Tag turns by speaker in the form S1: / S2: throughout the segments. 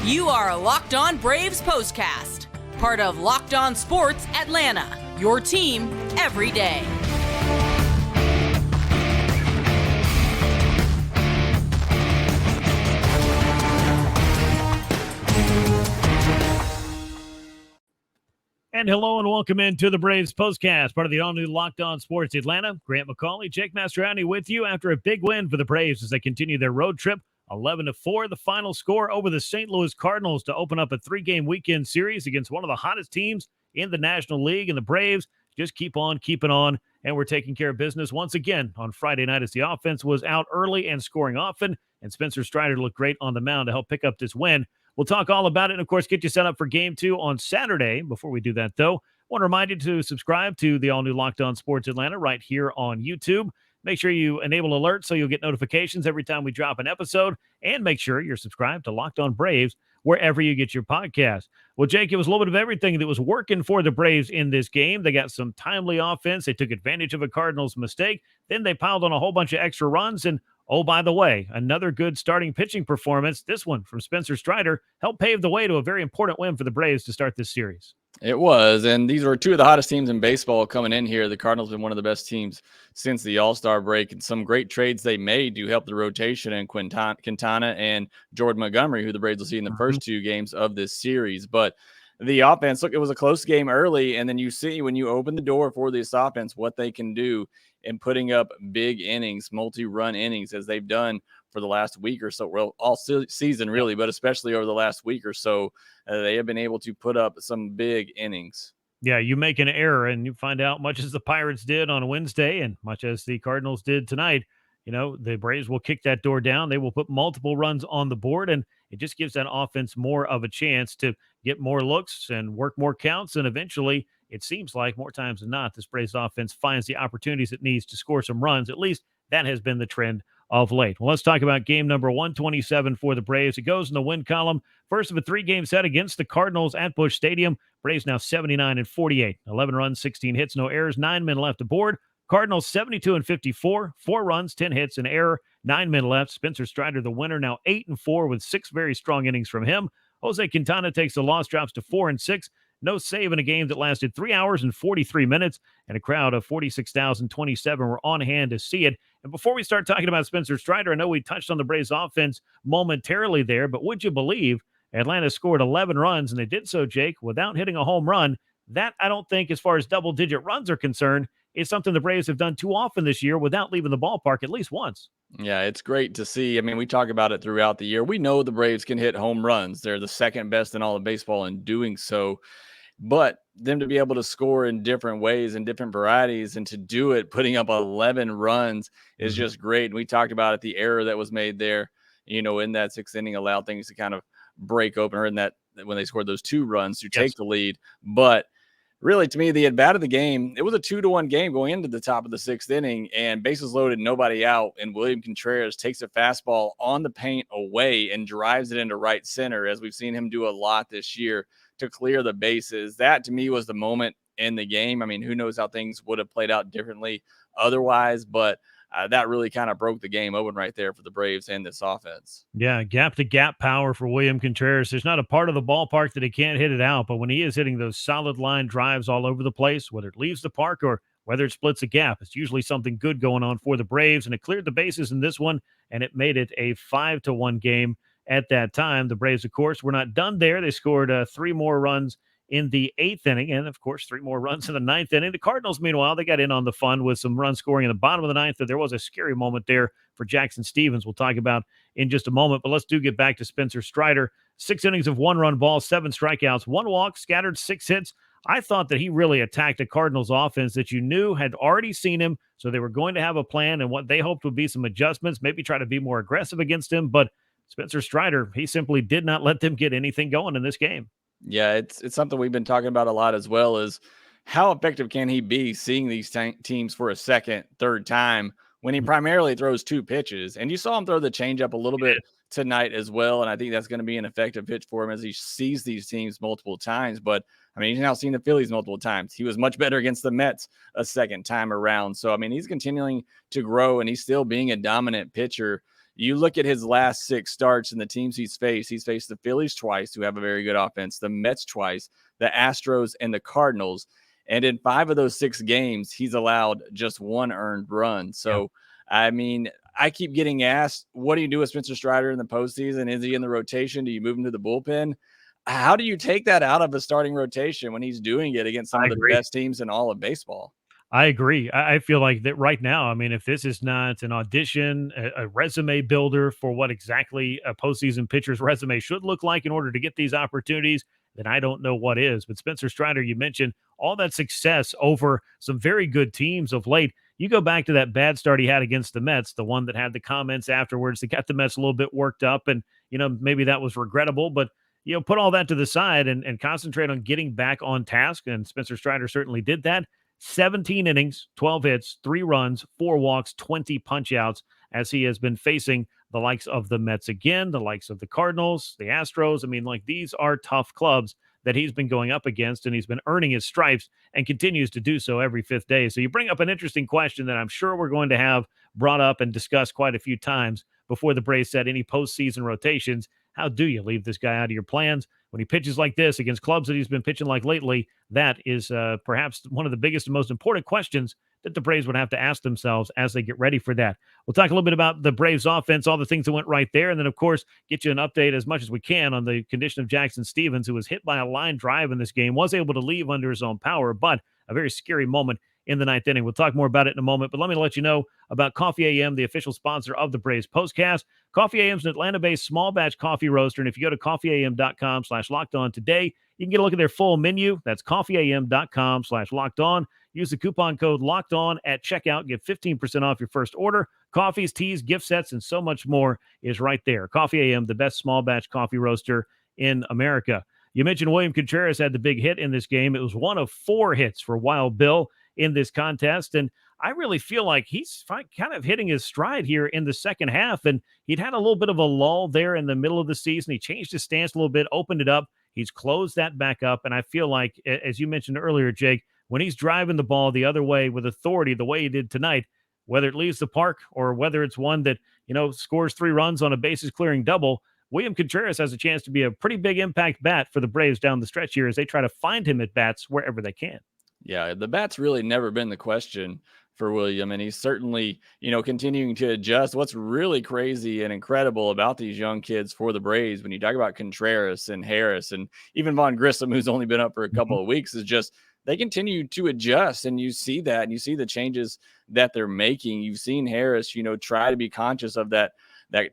S1: You are Locked On Braves POSTCAST, part of Locked On Sports Atlanta, your team every day.
S2: And hello and welcome into the Braves POSTCAST, part of the all-new Locked On Sports Atlanta. Grant McAuley, Jake Mastroianni with you after a big win for the Braves as they continue their road trip. 11-4, the final score over the St. Louis Cardinals to open up a three-game weekend series against one of the hottest teams in the National League. And the Braves just keep on keeping on, and we're taking care of business once again on Friday night as the offense was out early and scoring often, and Spencer Strider looked great on the mound to help pick up this win. We'll talk all about it and, of course, get you set up for Game 2 on Saturday. Before we do that, though, I want to remind you to subscribe to the all-new Locked On Sports Atlanta right here on YouTube. Make sure you enable alerts so you'll get notifications every time we drop an episode, and make sure you're subscribed to Locked On Braves wherever you get your podcast. Well, Jake, it was a little bit of everything that was working for the Braves in this game. They got some timely offense. They took advantage of a Cardinals mistake. Then they piled on a whole bunch of extra runs. And, oh, by the way, another good starting pitching performance. This one from Spencer Strider helped pave the way to a very important win for the Braves to start this series.
S3: It was, and these were two of the hottest teams in baseball coming in here. The Cardinals have been one of the best teams since the All-Star break, and some great trades they made to help the rotation in Quintana and Jordan Montgomery, who the Braves will see in the first two games of this series. But the offense, look, it was a close game early, and then you see when you open the door for this offense what they can do in putting up big innings, multi-run innings, as they've done for the last week or so, well, all season really, but especially over the last week or so, they have been able to put up some big innings.
S2: Yeah, you make an error and you find out, much as the Pirates did on Wednesday and much as the Cardinals did tonight, you know, the Braves will kick that door down. They will put multiple runs on the board, and it just gives that offense more of a chance to get more looks and work more counts. And eventually, it seems like more times than not, this Braves offense finds the opportunities it needs to score some runs. At least that has been the trend of late. Well, let's talk about game number 127 for the Braves. It goes in the win column. First of a three-game set against the Cardinals at Busch Stadium. Braves now 79-48. 11 runs, 16 hits, no errors, 9 men left aboard. Cardinals 72-54, 4 runs, 10 hits, an error, 9 men left. Spencer Strider, the winner, now 8-4 with 6 very strong innings from him. Jose Quintana takes the loss, drops to 4-6. No save in a game that lasted 3 hours and 43 minutes, and a crowd of 46,027 were on hand to see it. And before we start talking about Spencer Strider, I know we touched on the Braves offense momentarily there, but would you believe Atlanta scored 11 runs, and they did so, Jake, without hitting a home run? That, I don't think, as far as double-digit runs are concerned, is something the Braves have done too often this year without leaving the ballpark at least once.
S3: Yeah, it's great to see. I mean, we talk about it throughout the year. We know the Braves can hit home runs. They're the second best in all of baseball in doing so. But them to be able to score in different ways and different varieties, and to do it putting up 11 runs is just great. And we talked about it, the error that was made there, you know, in that sixth inning allowed things to kind of break open, or in that when they scored those 2 runs to take the lead. But really, to me, the at-bat of the game, it was a 2-1 game going into the top of the 6th inning, and bases loaded, nobody out, and William Contreras takes a fastball on the paint away and drives it into right center, as we've seen him do a lot this year, to clear the bases. That, to me, was the moment in the game. I mean, who knows how things would have played out differently otherwise, but that really kind of broke the game open right there for the Braves and this offense.
S2: Yeah, gap-to-gap power for William Contreras. There's not a part of the ballpark that he can't hit it out, but when he is hitting those solid line drives all over the place, whether it leaves the park or whether it splits a gap, it's usually something good going on for the Braves, and it cleared the bases in this one, and it made it a 5-1 game at that time. The Braves, of course, were not done there. They scored 3 more runs in the 8th inning, and, of course, 3 more runs in the 9th inning. The Cardinals, meanwhile, they got in on the fun with some run scoring in the bottom of the 9th. There was a scary moment there for Jackson Stevens we'll talk about in just a moment, but let's get back to Spencer Strider. 6 innings of 1-run ball, 7 strikeouts, 1 walk, scattered 6 hits. I thought that he really attacked a Cardinals offense that you knew had already seen him, so they were going to have a plan and what they hoped would be some adjustments, maybe try to be more aggressive against him, but Spencer Strider, he simply did not let them get anything going in this game.
S3: Yeah, it's something we've been talking about a lot, as well as how effective can he be seeing these teams for a second, third time when he primarily throws 2 pitches. And you saw him throw the changeup a little bit tonight as well, and I think that's going to be an effective pitch for him as he sees these teams multiple times. But, I mean, he's now seen the Phillies multiple times. He was much better against the Mets a second time around. So, I mean, he's continuing to grow, and he's still being a dominant pitcher, You look at his last 6 starts and the teams he's faced the Phillies twice, who have a very good offense, the Mets twice, the Astros, and the Cardinals. And in 5 of those 6 games, he's allowed just 1 earned run. So, I mean, I keep getting asked, what do you do with Spencer Strider in the postseason? Is he in the rotation? Do you move him to the bullpen? How do you take that out of a starting rotation when he's doing it against some of the best teams in all of baseball?
S2: I agree. I feel like that right now. I mean, if this is not an audition, a resume builder for what exactly a postseason pitcher's resume should look like in order to get these opportunities, then I don't know what is. But Spencer Strider, you mentioned all that success over some very good teams of late. You go back to that bad start he had against the Mets, the one that had the comments afterwards that got the Mets a little bit worked up. And, maybe that was regrettable, but put all that to the side and concentrate on getting back on task. And Spencer Strider certainly did that. 17 innings, 12 hits, 3 runs, 4 walks, 20 punchouts as he has been facing the likes of the Mets again, the likes of the Cardinals, the Astros. I mean, like, these are tough clubs that he's been going up against, and he's been earning his stripes and continues to do so every 5th day. So you bring up an interesting question that I'm sure we're going to have brought up and discussed quite a few times before the Braves set any postseason rotations. How do you leave this guy out of your plans? When he pitches like this against clubs that he's been pitching like lately, that is perhaps one of the biggest and most important questions that the Braves would have to ask themselves as they get ready for that. We'll talk a little bit about the Braves offense, all the things that went right there, and then, of course, get you an update as much as we can on the condition of Jackson Stevens, who was hit by a line drive in this game, was able to leave under his own power, but a very scary moment in the 9th inning. We'll talk more about it in a moment, but let me let you know about Coffee AM, the official sponsor of the Braves Postcast. Coffee AM is an Atlanta-based small batch coffee roaster, and if you go to coffeeam.com/lockedon today, you can get a look at their full menu. That's coffeeam.com/lockedon. Use the coupon code LOCKEDON at checkout. Get 15% off your first order. Coffees, teas, gift sets, and so much more is right there. Coffee AM, the best small batch coffee roaster in America. You mentioned William Contreras had the big hit in this game. It was one of 4 hits for Wild Bill in this contest, and I really feel like he's kind of hitting his stride here in the second half, and he'd had a little bit of a lull there in the middle of the season. He changed his stance a little bit, opened it up. He's closed that back up, and I feel like, as you mentioned earlier, Jake, when he's driving the ball the other way with authority the way he did tonight, whether it leaves the park or whether it's one that, scores 3 runs on a bases-clearing double, William Contreras has a chance to be a pretty big impact bat for the Braves down the stretch here as they try to find him at bats wherever they can.
S3: Yeah, the bat's really never been the question for William, and he's certainly, continuing to adjust. What's really crazy and incredible about these young kids for the Braves, when you talk about Contreras and Harris and even Vaughn Grissom, who's only been up for a couple of weeks, is just they continue to adjust, and you see that, and you see the changes that they're making. You've seen Harris, try to be conscious of that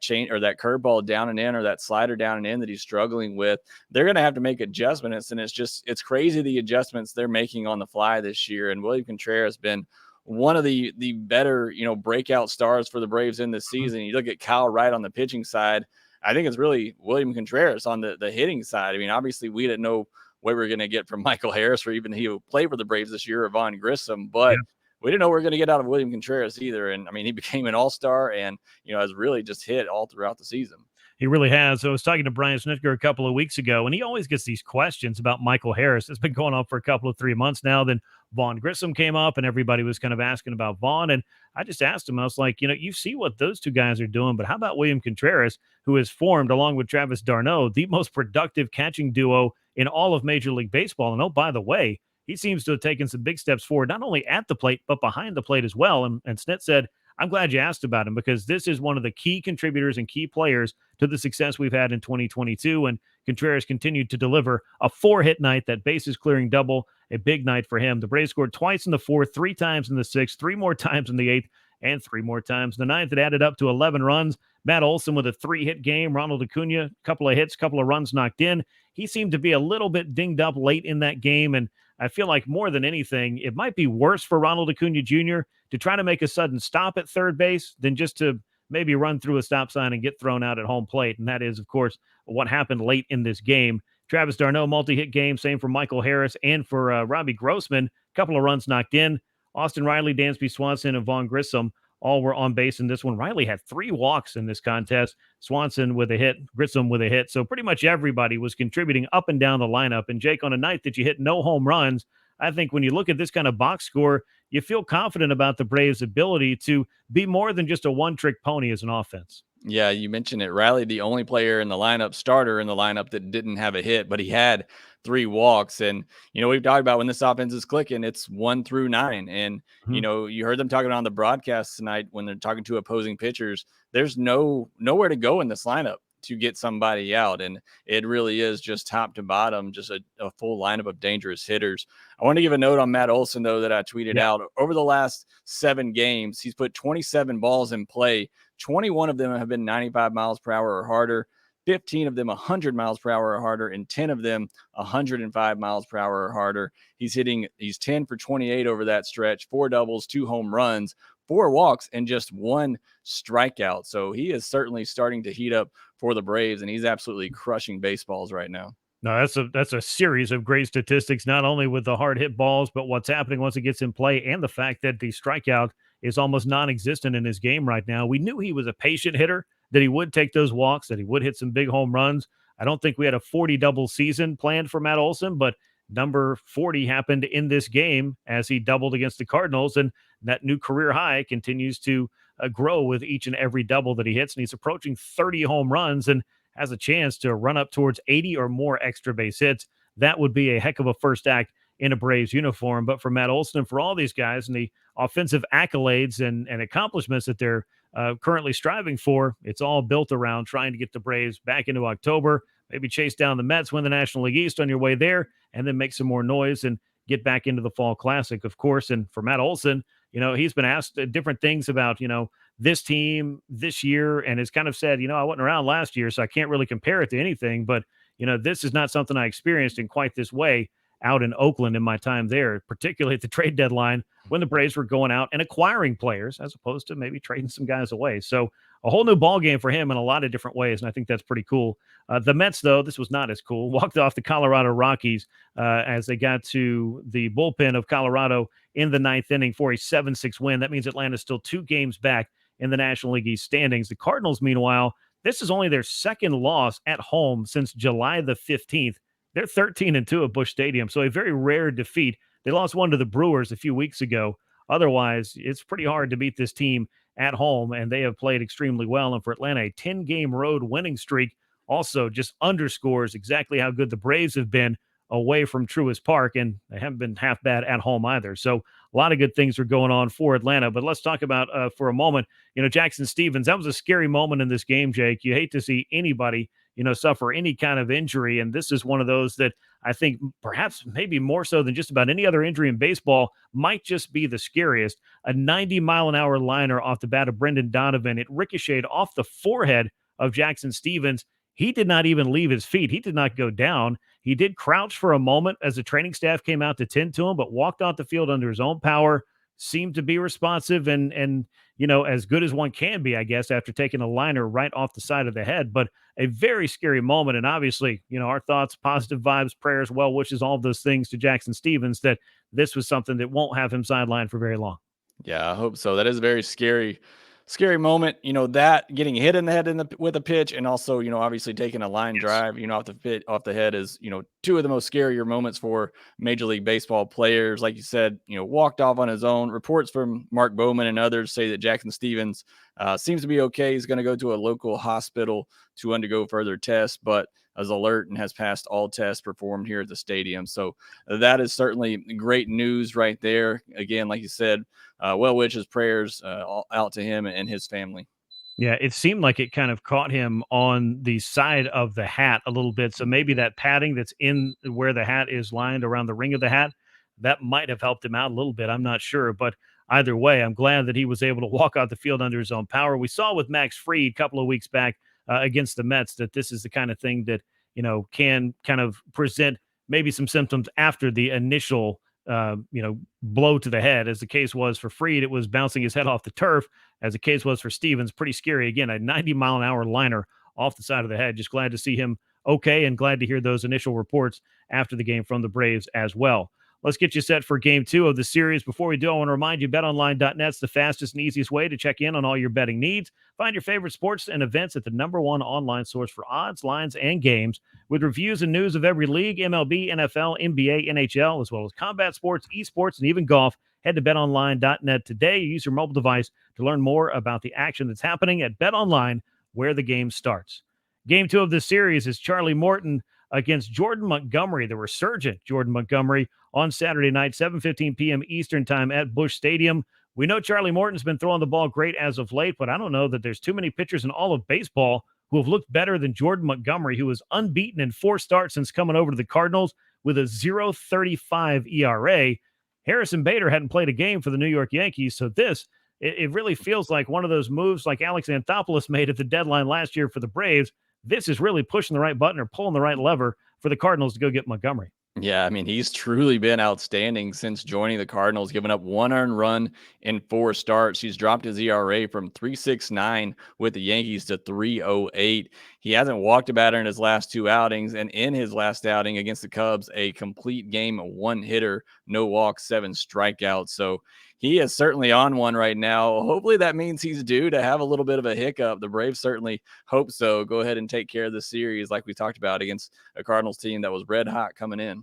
S3: change or that curveball down and in or that slider down and in that he's struggling with. They're going to have to make adjustments, and it's crazy the adjustments they're making on the fly this year. And William Contreras has been one of the better, breakout stars for the Braves in this season. You look at Kyle Wright on the pitching side. I think it's really William Contreras on the hitting side. I mean, obviously we didn't know what we were going to get from Michael Harris or even he would play for the Braves this year or Vaughn Grissom, but we didn't know we were going to get out of William Contreras either. And I mean, he became an all-star and, has really just hit all throughout the season.
S2: He really has. So I was talking to Brian Snitker a couple of weeks ago, and he always gets these questions about Michael Harris. It's been going on for a couple of 3 months now. Then Vaughn Grissom came up, and everybody was kind of asking about Vaughn. And I just asked him, I was like, you see what those 2 guys are doing, but how about William Contreras, who has formed, along with Travis d'Arnaud, the most productive catching duo in all of Major League Baseball. And, oh, by the way, he seems to have taken some big steps forward, not only at the plate, but behind the plate as well. And Snit said, I'm glad you asked about him because this is one of the key contributors and key players to the success we've had in 2022. And Contreras continued to deliver a 4-hit night, that bases clearing double, a big night for him. The Braves scored twice in the 4th, 3 times in the 6th, 3 more times in the 8th, and 3 more times in the 9th. It added up to 11 runs. Matt Olson with a 3-hit game. Ronald Acuna, a couple of hits, couple of runs knocked in. He seemed to be a little bit dinged up late in that game, and I feel like more than anything, it might be worse for Ronald Acuna Jr. to try to make a sudden stop at third base than just to maybe run through a stop sign and get thrown out at home plate. And that is, of course, what happened late in this game. Travis d'Arnaud, multi-hit game, same for Michael Harris and for Robbie Grossman. A couple of runs knocked in. Austin Riley, Dansby Swanson, and Vaughn Grissom all were on base in this one. Riley had 3 walks in this contest. Swanson with a hit, Grissom with a hit. So pretty much everybody was contributing up and down the lineup. And Jake, on a night that you hit no home runs, I think when you look at this kind of box score, you feel confident about the Braves' ability to be more than just a one-trick pony as an offense.
S3: Yeah, you mentioned it. Riley, the only player in the lineup, starter in the lineup that didn't have a hit, but he had 3 walks. And, we've talked about when this offense is clicking, it's 1 through 9. And,
S2: Mhm.
S3: you heard them talking on the broadcast tonight when they're talking to opposing pitchers. There's nowhere to go in this lineup to get somebody out. And it really is just top to bottom, just a full lineup of dangerous hitters. I want to give a note on Matt Olson, though, that I tweeted
S2: Yeah.
S3: out. Over the last 7 games, he's put 27 balls in play. 21 of them have been 95 miles per hour or harder, 15 of them 100 miles per hour or harder, and 10 of them 105 miles per hour or harder. He's 10 for 28 over that stretch, 4 doubles, 2 home runs, 4 walks, and just 1 strikeout. So he is certainly starting to heat up for the Braves, and he's absolutely crushing baseballs right now.
S2: No, that's a series of great statistics, not only with the hard hit balls, but what's happening once it gets in play, and the fact that the strikeout is almost non-existent in his game right now. We knew he was a patient hitter, that he would take those walks, that he would hit some big home runs. I don't think we had a 40 double season planned for Matt Olson, but number 40 happened in this game as he doubled against the Cardinals, and that new career high continues to grow with each and every double that he hits, and he's approaching 30 home runs and has a chance to run up towards 80 or more extra base hits. That would be a heck of a first act in a Braves uniform. But for Matt Olson and for all these guys and the offensive accolades and accomplishments that they're currently striving for, it's all built around trying to get the Braves back into October, maybe chase down the Mets, win the National League East on your way there, and then make some more noise and get back into the Fall Classic, of course. And for Matt Olson, he's been asked different things about, this team this year and has kind of said, I wasn't around last year, so I can't really compare it to anything. But, this is not something I experienced in quite this way out in Oakland in my time there, particularly at the trade deadline when the Braves were going out and acquiring players as opposed to maybe trading some guys away. So a whole new ball game for him in a lot of different ways. And I think that's pretty cool. The Mets, though, this was not as cool. Walked off the Colorado Rockies as they got to the bullpen of Colorado in the 9th inning for a 7-6 win. That means Atlanta's still 2 games back in the National League East standings. The Cardinals, meanwhile, this is only their second loss at home since July the 15th. They're 13-2 at Busch Stadium, so a very rare defeat. They lost one to the Brewers a few weeks ago. Otherwise, it's pretty hard to beat this team at home, and they have played extremely well. And for Atlanta, a 10-game road winning streak also just underscores exactly how good the Braves have been away from Truist Park, and they haven't been half bad at home either. So a lot of good things are going on for Atlanta. But let's talk about for a moment, Jackson Stevens. That was a scary moment in this game, Jake. You hate to see anybody, suffer any kind of injury. And this is one of those that I think perhaps maybe more so than just about any other injury in baseball might just be the scariest. A 90-mile-an-hour liner off the bat of Brendan Donovan. It ricocheted off the forehead of Jackson Stevens. He did not even leave his feet. He did not go down. He did crouch for a moment as the training staff came out to tend to him, but walked off the field under his own power, seemed to be responsive and as good as one can be, I guess, after taking a liner right off the side of the head. But a very scary moment. And obviously, our thoughts, positive vibes, prayers, well wishes, all of those things to Jackson Stevens, that this was something that won't have him sidelined for very long.
S3: Yeah, I hope so. That is a very scary moment. That getting hit in the head with a pitch, and also, obviously taking a line drive, off the head is, 2 of the most scarier moments for Major League Baseball players. Like you said, walked off on his own. Reports from Mark Bowman and others say that Jackson Stevens seems to be okay. He's going to go to a local hospital to undergo further tests, but is alert and has passed all tests performed here at the stadium. So that is certainly great news right there. Again, like you said, well wishes, prayers out to him and his family.
S2: Yeah, it seemed like it kind of caught him on the side of the hat a little bit. So maybe that padding that's in where the hat is lined around the ring of the hat, that might have helped him out a little bit. I'm not sure. But either way, I'm glad that he was able to walk out the field under his own power. We saw with Max Fried a couple of weeks back against the Mets that this is the kind of thing that, can kind of present maybe some symptoms after the initial blow to the head. As the case was for Fried, it was bouncing his head off the turf. As the case was for Stevens, pretty scary. Again, a 90-mile-an-hour liner off the side of the head. Just glad to see him okay, and glad to hear those initial reports after the game from the Braves as well. Let's get you set for game 2 of the series. Before we do, I want to remind you, betonline.net's the fastest and easiest way to check in on all your betting needs. Find your favorite sports and events at the #1 online source for odds, lines, and games, with reviews and news of every league, MLB, NFL, NBA, NHL, as well as combat sports, esports, and even golf. Head to betonline.net today. Use your mobile device to learn more about the action that's happening at BetOnline, where the game starts. Game 2 of this series is Charlie Morton against Jordan Montgomery, the resurgent Jordan Montgomery, on Saturday night, 7:15 p.m. Eastern time at Busch Stadium. We know Charlie Morton's been throwing the ball great as of late, but I don't know that there's too many pitchers in all of baseball who have looked better than Jordan Montgomery, who is unbeaten in 4 starts since coming over to the Cardinals with a 0.35 ERA. Harrison Bader hadn't played a game for the New York Yankees, so it really feels like one of those moves like Alex Anthopoulos made at the deadline last year for the Braves. This is really pushing the right button or pulling the right lever for the Cardinals to go get Montgomery.
S3: Yeah, I mean, he's truly been outstanding since joining the Cardinals, giving up 1 earned run in 4 starts. He's dropped his ERA from 3.69 with the Yankees to 3.08. He hasn't walked a batter in his last 2 outings, and in his last outing against the Cubs, a complete game, 1 hitter, no walks, 7 strikeouts. So he is certainly on one right now. Hopefully that means he's due to have a little bit of a hiccup. The Braves certainly hope so. Go ahead and take care of the series like we talked about against a Cardinals team that was red hot coming in.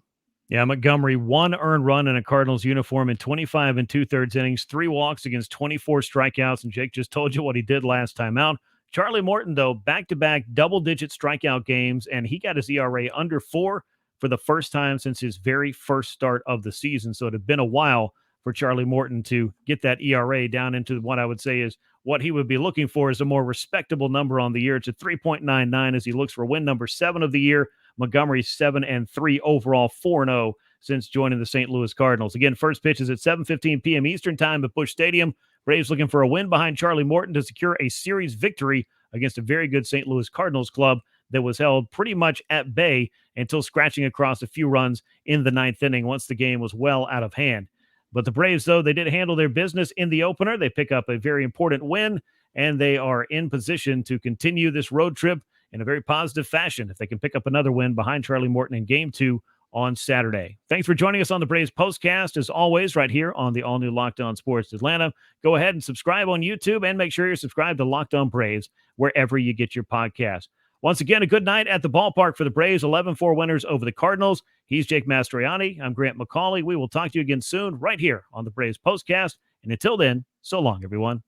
S2: Yeah, Montgomery, 1 earned run in a Cardinals uniform in 25 2/3 innings, 3 walks against 24 strikeouts, and Jake just told you what he did last time out. Charlie Morton, though, back-to-back double-digit strikeout games, and he got his ERA under 4 for the first time since his very first start of the season. So it had been a while for Charlie Morton to get that ERA down into what I would say is what he would be looking for is a more respectable number on the year. It's a 3.99 as he looks for win number 7 of the year. Montgomery 7-3 overall, 4-0 since joining the St. Louis Cardinals. Again, first pitch is at 7:15 p.m. Eastern time at Busch Stadium. Braves looking for a win behind Charlie Morton to secure a series victory against a very good St. Louis Cardinals club that was held pretty much at bay until scratching across a few runs in the 9th inning once the game was well out of hand. But the Braves, though, they did handle their business in the opener. They pick up a very important win, and they are in position to continue this road trip in a very positive fashion if they can pick up another win behind Charlie Morton in Game 2 on Saturday. Thanks for joining us on the Braves Postcast, as always, right here on the all-new Locked On Sports Atlanta. Go ahead and subscribe on YouTube, and make sure you're subscribed to Locked On Braves wherever you get your podcast. Once again, a good night at the ballpark for the Braves, 11-4 winners over the Cardinals. He's Jake Mastroianni. I'm Grant McAuley. We will talk to you again soon right here on the Braves Postcast. And until then, so long, everyone.